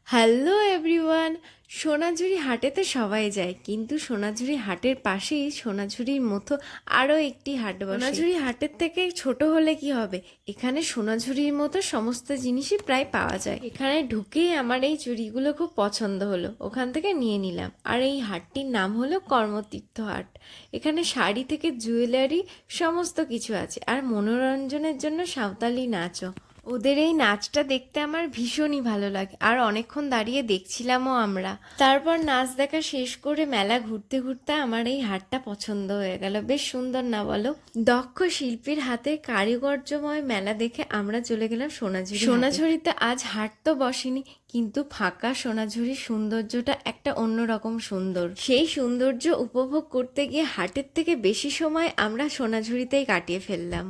Hello everyone. সোনাঝুরি হাটেতে সবাই যায়, কিন্তু সোনাঝুরি হাটের পাশেই সোনাঝুরির মতো আরও একটি হাট বসে। সোনাঝুরি হাটের থেকে ছোট হলে কি হবে, এখানে সোনাঝুরির মতো সমস্ত জিনিসই প্রায় পাওয়া যায়। এখানে ঢুকেই আমার এই চুড়িগুলো খুব পছন্দ হলো, ওখান থেকে নিয়ে নিলাম। আর এই হাটটির নাম হলো কর্মতীর্থ হাট। এখানে শাড়ি থেকে জুয়েলারি সমস্ত কিছু আছে, আর মনোরঞ্জনের জন্য সাঁওতালি নাচও। ওদের এই নাচটা দেখতে আমার ভীষণই ভালো লাগে, আর অনেকক্ষণ দাঁড়িয়ে দেখছিলামও আমরা। তারপর নাচ দেখা শেষ করে মেলা ঘুরতে ঘুরতে আমার এই হাটটা পছন্দ হয়ে গেল। বেশ সুন্দর না বলো? দক্ষ শিল্পীর হাতে কারিগর্যময় মেলা দেখে আমরা চলে গেলাম সোনাঝুরি। সোনাঝুরিতে আজ হাট তো বসেনি, কিন্তু ফাঁকা সোনাঝুরির সৌন্দর্যটা একটা অন্যরকম সুন্দর। সেই সৌন্দর্য উপভোগ করতে গিয়ে হাটের থেকে বেশি সময় আমরা সোনাঝুরিতেই কাটিয়ে ফেললাম।